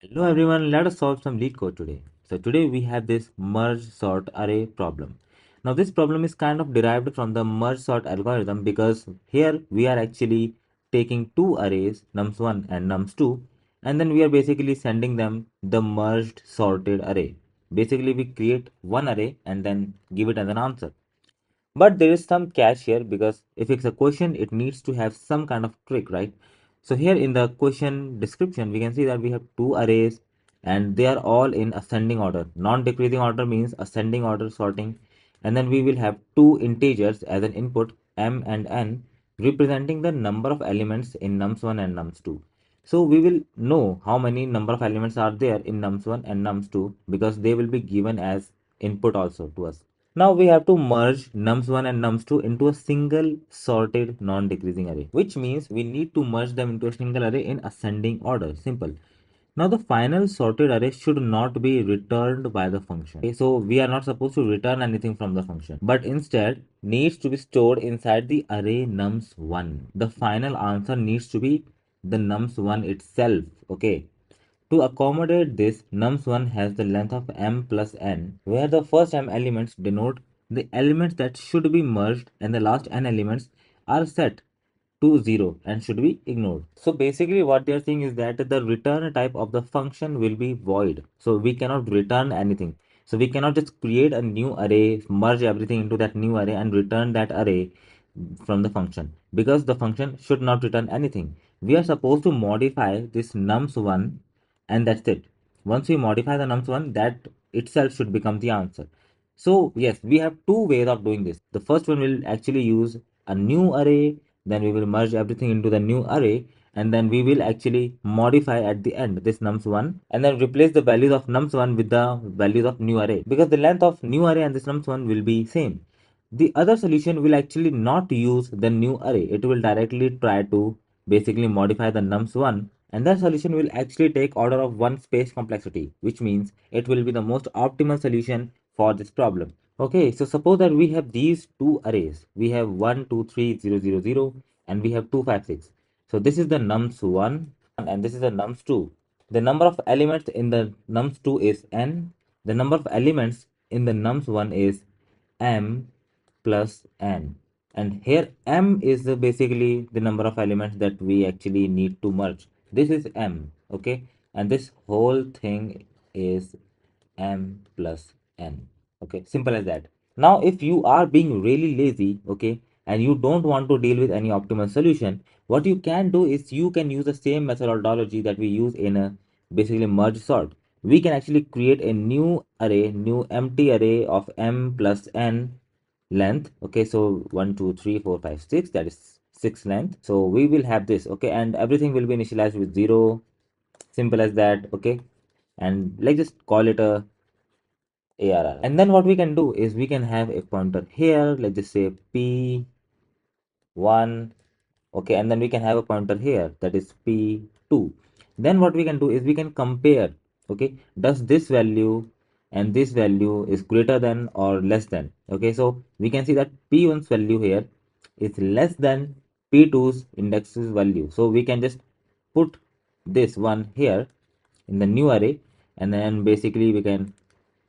Hello everyone, let us solve some LeetCode today. So today we have this merge sort array problem. Now this problem is kind of derived from the merge sort algorithm because here we are actually taking two arrays nums1 and nums2 and then we are basically sending them the merged sorted array. Basically we create one array and then give it as an answer. But there is some catch here because if it's a question, it needs to have some kind of trick, right? So here in the question description, we can see that we have two arrays and they are all in ascending order. Non-decreasing order means ascending order sorting. And then we will have two integers as an input, m and n, representing the number of elements in nums1 and nums2. So we will know how many number of elements are there in nums1 and nums2 because they will be given as input also to us. Now we have to merge nums1 and nums2 into a single sorted non-decreasing array, which means we need to merge them into a single array in ascending order. Simple. Now the final sorted array should not be returned by the function. Okay, so we are not supposed to return anything from the function, but instead needs to be stored inside the array nums1. The final answer needs to be the nums1 itself. Okay. To accommodate this, nums1 has the length of m plus n, where the first m elements denote the elements that should be merged and the last n elements are set to 0 and should be ignored. So basically what they are saying is that the return type of the function will be void. So we cannot return anything. So we cannot just create a new array, merge everything into that new array and return that array from the function because the function should not return anything. We are supposed to modify this nums1 and that's it. Once we modify the nums1, that itself should become the answer. So yes, we have two ways of doing this. The first one will actually use a new array, then we will merge everything into the new array, and then we will actually modify at the end this nums1 and then replace the values of nums1 with the values of new array because the length of new array and this nums1 will be same. The other solution will actually not use the new array. It will directly try to basically modify the nums1 and that solution will actually take order of one space complexity, which means it will be the most optimal solution for this problem. Okay, so suppose that we have these two arrays. We have 1, 2, 3, 0, 0, 0, and we have 2, 5, 6. So this is the nums1 and this is the nums2. The number of elements in the nums2 is n. The number of elements in the nums1 is m plus n. And here m is basically the number of elements that we actually need to merge. This is m, okay? And this whole thing is m plus n. Okay, simple as that. Now if you are being really lazy, okay, and you don't want to deal with any optimal solution, what you can do is you can use the same methodology that we use in a basically merge sort. We can actually create a new array, new empty array of m plus n length. Okay, so 1 2 3 4 5 6, that is 6 length. So we will have this, okay, and everything will be initialized with 0. Simple as that. Okay, and let's just call it a ARR. And then what we can do is we can have a pointer here, let's just say P1, okay, and then we can have a pointer here that is P2. Then what we can do is we can compare, okay, does this value and this value is greater than or less than. Okay, so we can see that P1's value here is less than P2's index's value. So we can just put this one here in the new array and then basically we can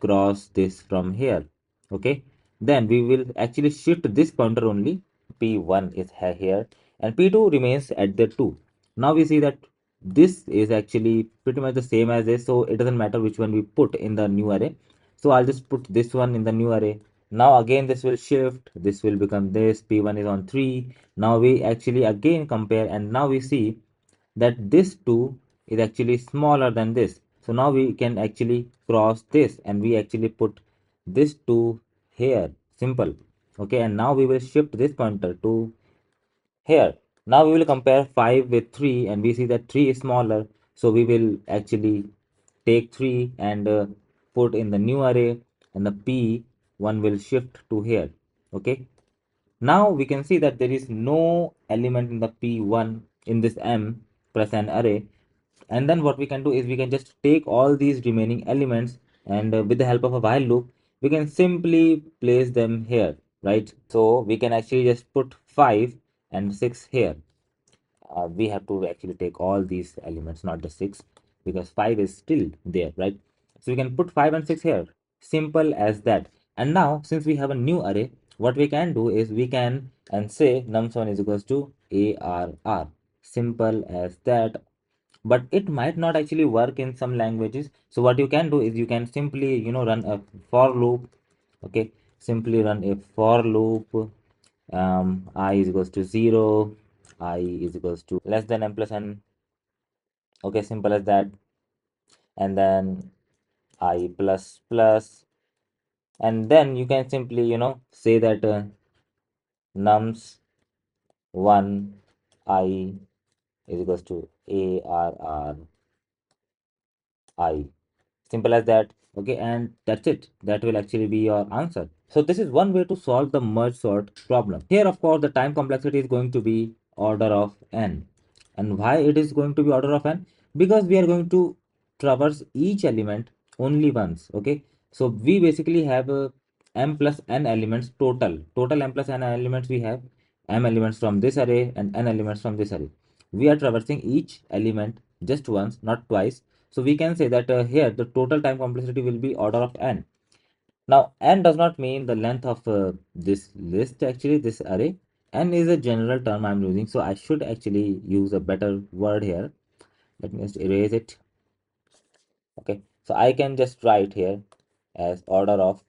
cross this from here. Okay, then we will actually shift this pointer only. P1 is here and P2 remains at the 2. Now we see that this is actually pretty much the same as this, so it doesn't matter which one we put in the new array. So I'll just put this one in the new array. Now again this will shift, this will become this. P1 is on 3. Now we actually again compare and now we see that this 2 is actually smaller than this. So now we can actually cross this and we actually put this 2 here. Simple. Okay, and now we will shift this pointer to here. Now we will compare 5 with 3 and we see that 3 is smaller. So we will actually take 3 and put in the new array and the P1 will shift to here. Okay, now we can see that there is no element in the P1 in this m plus n array. And then what we can do is we can just take all these remaining elements and with the help of a while loop, we can simply place them here, right? So we can actually just put 5 and 6 here. We have to actually take all these elements, not the 6. because 5 is still there, right? So we can put 5 and 6 here. Simple as that. And now since we have a new array, what we can do is we can and say nums1 is equals to ARR. Simple as that. But it might not actually work in some languages. So what you can do is you can simply, run a for loop. Okay, simply run a for loop. I is equals to 0, I is equals to less than m plus n. Okay, simple as that. And then I plus plus, and then you can simply say that nums 1 I is equals to ARR I. Simple as that. Okay, and that's it. That will actually be your answer. So this is one way to solve the merge sort problem. Here, of course, the time complexity is going to be order of n. And why it is going to be order of n? Because we are going to traverse each element only once. Okay, so we basically have m plus n elements total. Total m plus n elements we have m elements from this array and n elements from this array. We are traversing each element just once, not twice. So we can say that here the total time complexity will be order of n. Now n does not mean the length of this list, actually this array. N is a general term I'm using, so I should actually use a better word here. Let me just erase it. Okay, so I can just write here as order of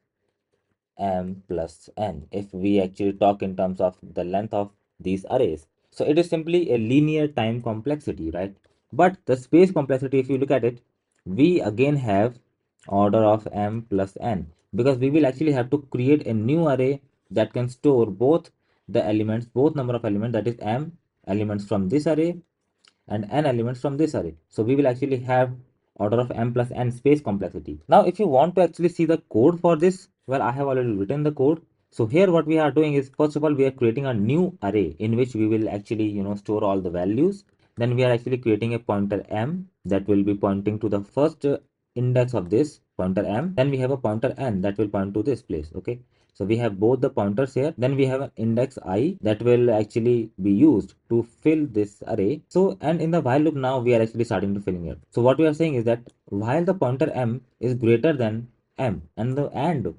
m plus n if we actually talk in terms of the length of these arrays. So it is simply a linear time complexity, right? But the space complexity, if you look at it, we again have order of m plus n, because we will actually have to create a new array that can store both the elements, both number of elements, that is m elements from this array and n elements from this array. So we will actually have order of m plus n space complexity. Now, if you want to actually see the code for this, well, I have already written the code. So here what we are doing is, first of all, we are creating a new array in which we will actually, store all the values. Then we are actually creating a pointer m that will be pointing to the first index of this pointer m. Then we have a pointer n that will point to this place. Okay, so we have both the pointers here. Then we have an index I that will actually be used to fill this array. So, and in the while loop now we are actually starting to filling it. So what we are saying is that while the pointer m is greater than m and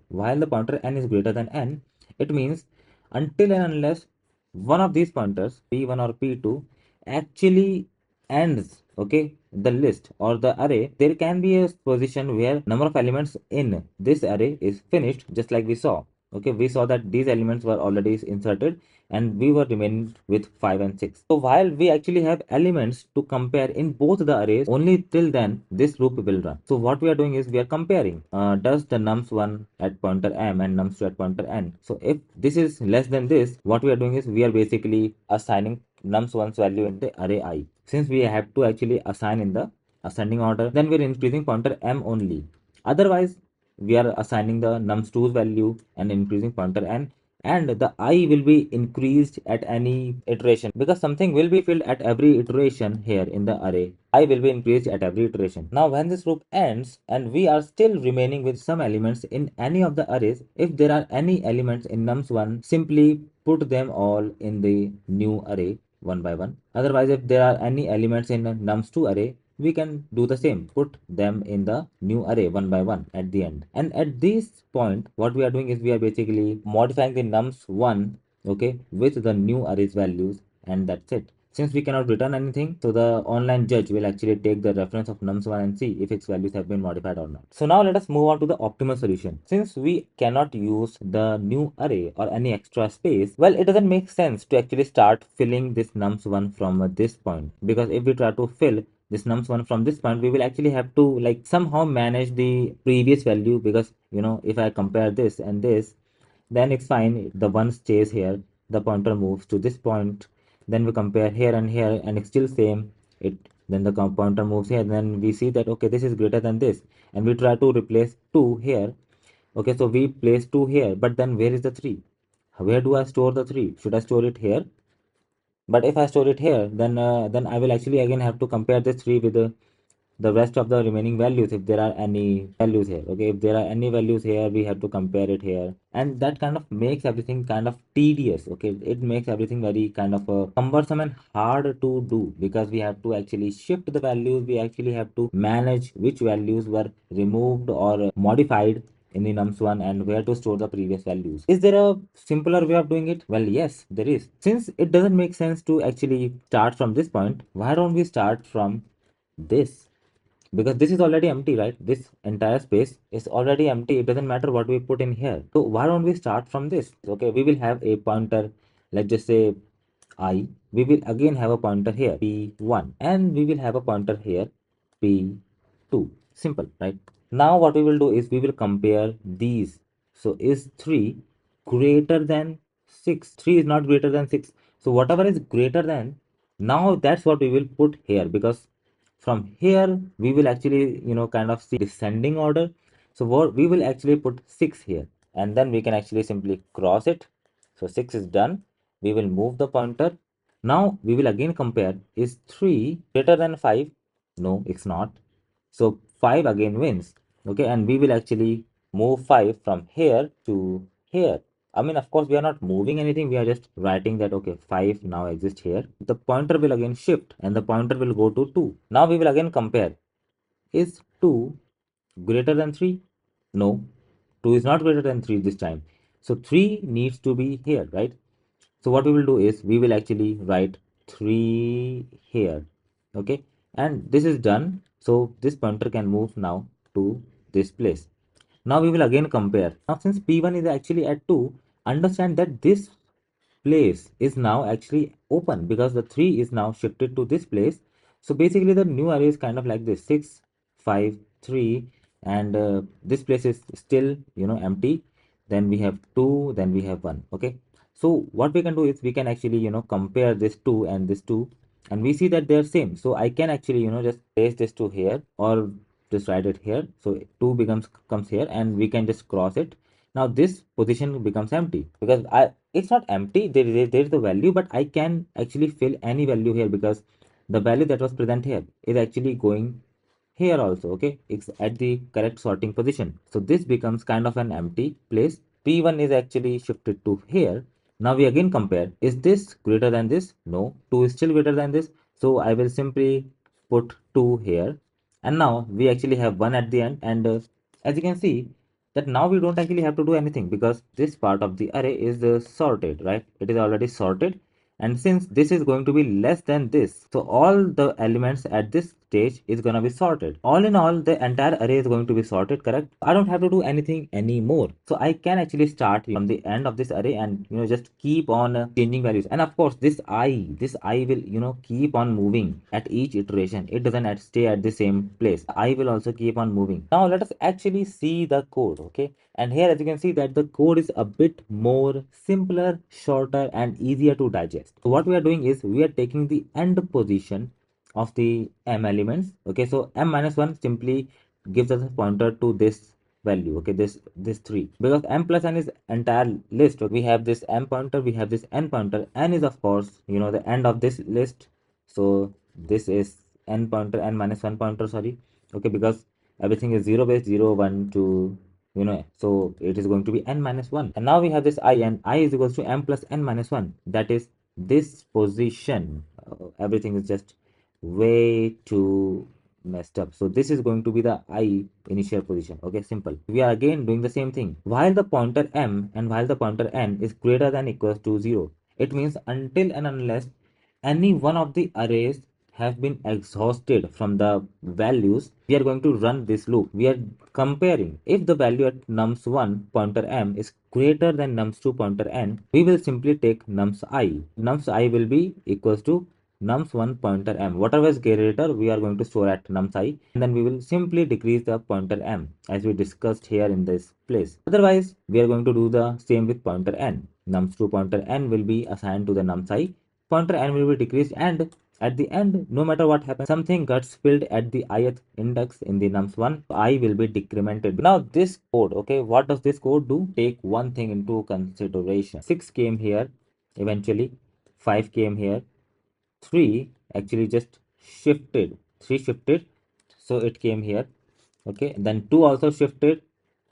while the pointer n is greater than n, it means until and unless one of these pointers p1 or p2 actually ends, okay, the list or the array, there can be a position where number of elements in this array is finished, just like we saw. Okay, we saw that these elements were already inserted and we were remaining with 5 and 6. So while we actually have elements to compare in both the arrays, only till then this loop will run. So what we are doing is we are comparing does the nums1 at pointer m and nums2 at pointer n. So if this is less than this, what we are doing is we are basically assigning nums1's value in the array I. Since we have to actually assign in the ascending order, then we are increasing pointer m only. Otherwise, we are assigning the nums2's value and increasing pointer n, and the I will be increased at any iteration, because something will be filled at every iteration here in the array. I will be increased at every iteration. Now when this loop ends and we are still remaining with some elements in any of the arrays, if there are any elements in nums1, simply put them all in the new array one by one. Otherwise, if there are any elements in nums2 array, we can do the same, put them in the new array one by one at the end. And at this point what we are doing is we are basically modifying the nums1, okay, with the new arrays values, and that's it. Since we cannot return anything, so the online judge will actually take the reference of nums1 and see if its values have been modified or not. So now let us move on to the optimal solution. Since we cannot use the new array or any extra space, well, it doesn't make sense to actually start filling this nums1 from this point, because if we try to fill this nums1 from this point, we will actually have to like somehow manage the previous value, because if I compare this and this, then it's fine, the one stays here, the pointer moves to this point, then we compare here and here and it's still same, it then the pointer moves here, then we see that okay, this is greater than this, and we try to replace 2 here. Okay, so we place 2 here, but then where is the 3? Where do I store the 3? Should I store it here? But if I store it here, then I will actually again have to compare this 3 with the rest of the remaining values if there are any values here. Okay, if there are any values here, we have to compare it here, and that kind of makes everything kind of tedious. Okay, it makes everything very kind of cumbersome and hard to do, because we have to actually shift the values, we actually have to manage which values were removed or modified in the nums1 and where to store the previous values. Is there a simpler way of doing it? Well, yes, there is. Since it doesn't make sense to actually start from this point, why don't we start from this? Because this is already empty, right? This entire space is already empty. It doesn't matter what we put in here. So why don't we start from this? Okay, we will have a pointer, let's just say I. We will again have a pointer here, p1, and we will have a pointer here, p2. Simple, right? Now what we will do is we will compare these. So is 3 greater than 6? 3 is not greater than 6. So whatever is greater than, now that's what we will put here, because from here we will actually kind of see descending order. So what we will actually put 6 here, and then we can actually simply cross it. So 6 is done. We will move the pointer. Now we will again compare, is 3 greater than 5? No, it's not. So 5 again wins. Okay, and we will actually move 5 from here to here. I mean, of course, we are not moving anything. We are just writing that, okay, 5 now exists here. The pointer will again shift and the pointer will go to 2. Now we will again compare. Is 2 greater than 3? No, 2 is not greater than 3 this time. So 3 needs to be here, right? So what we will do is we will actually write 3 here. Okay, and this is done. So this pointer can move now to this place. Now we will again compare. Now since p1 is actually at 2, understand that this place is now actually open because the 3 is now shifted to this place. So basically the new array is kind of like this: 6, 5, 3, and this place is still empty. Then we have 2, then we have 1. Okay, so what we can do is we can actually compare this 2 and this 2, and we see that they are same. So I can actually just place this 2 here, or just write it here. So 2 comes here, and we can just cross it. Now this position becomes empty because it's not empty. There is the value, but I can actually fill any value here because the value that was present here is actually going here also. Okay, it's at the correct sorting position. So this becomes kind of an empty place. P1 is actually shifted to here. Now we again compare. Is this greater than this? No. 2 is still greater than this. So I will simply put 2 here. And now we actually have 1 at the end. And as you can see, that now we don't actually have to do anything because this part of the array is sorted, right? It is already sorted. And since this is going to be less than this, so all the elements at this stage is going to be sorted. All in all, the entire array is going to be sorted, correct? I don't have to do anything anymore. So I can actually start from the end of this array and just keep on changing values. And of course, this I will keep on moving at each iteration. It doesn't stay at the same place. I will also keep on moving. Now let us actually see the code. Okay, and here as you can see that the code is a bit more simpler, shorter, and easier to digest. So what we are doing is we are taking the end position of the m elements. Okay, so m minus 1 simply gives us a pointer to this value. Okay, this 3, because m plus n is entire list. Okay, we have this m pointer, we have this n pointer. N is of course the end of this list. So this is n pointer, n minus 1 pointer, sorry. Okay, because everything is 0 based, 0 1 2, so it is going to be n minus 1. And now we have this I, and I is equals to m plus n minus 1. That is this position. Everything is just way too messed up. So this is going to be the I initial position. Okay, simple. We are again doing the same thing. While the pointer m and while the pointer n is greater than equals to 0, it means until and unless any one of the arrays have been exhausted from the values, we are going to run this loop. We are comparing. If the value at nums1 pointer m is greater than nums2 pointer n, we will simply take nums I. Nums I will be equals to nums1 pointer m. Whatever is greater, we are going to store at nums I, and then we will simply decrease the pointer m as we discussed here in this place. Otherwise, we are going to do the same with pointer n. Nums2 pointer n will be assigned to the nums I, pointer n will be decreased, and at the end, no matter what happens, something gets filled at the ith index in the nums1, I will be decremented. Now this code, okay, what does this code do? Take one thing into consideration. 6 came here eventually, 5 came here, 3 actually just shifted, 3 shifted, so it came here. Okay, then 2 also shifted,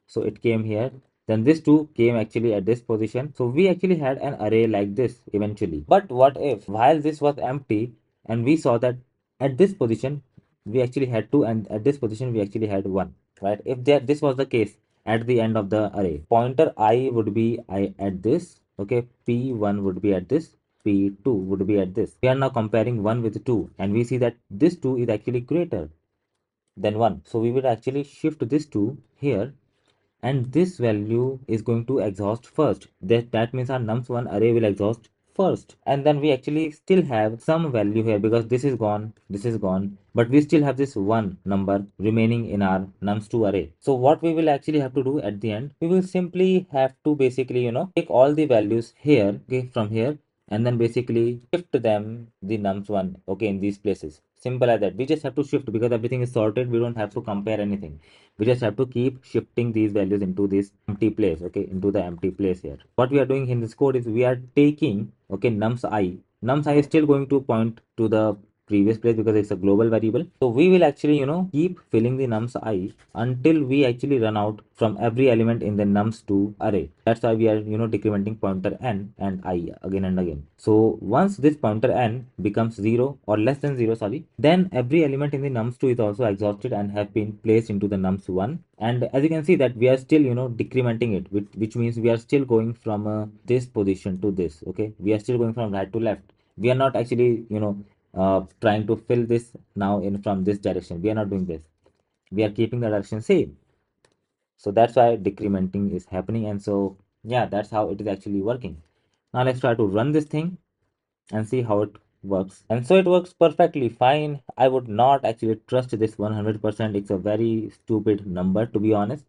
so it came here. Then this 2 came actually at this position, so we actually had an array like this eventually. But what if while this was empty and we saw that at this position we actually had 2 and at this position we actually had 1, right? If this was the case, at the end of the array, pointer I would be I at this, okay, p1 would be at this, p2 would be at this. We are now comparing 1 with 2 and we see that this 2 is actually greater than 1. So we will actually shift this to here, and this value is going to exhaust first. That means our nums1 array will exhaust first, and then we actually still have some value here because this is gone, but we still have this one number remaining in our nums2 array. So what we will actually have to do at the end, we will simply have to basically, take all the values here, okay, from here, and then basically shift them the nums1, okay, in these places. Simple as that. We just have to shift because everything is sorted. We don't have to compare anything. We just have to keep shifting these values into this empty place, okay, into the empty place here. What we are doing in this code is we are taking, okay, nums I is still going to point to the previous place because it's a global variable. So we will actually, keep filling the nums I until we actually run out from every element in the nums2 array. That's why we are, decrementing pointer n and I again and again. So once this pointer n becomes 0 or less than 0, sorry, then every element in the nums2 is also exhausted and have been placed into the nums1. And as you can see that we are still, decrementing it, which means we are still going from this position to this, okay, we are still going from right to left. We are not actually, trying to fill this now in from this direction. We are not doing this. We are keeping the direction same. So that's why decrementing is happening. And so yeah, that's how it is actually working. Now let's try to run this thing and see how it works. And so it works perfectly fine. I would not actually trust this 100%. It's a very stupid number, to be honest.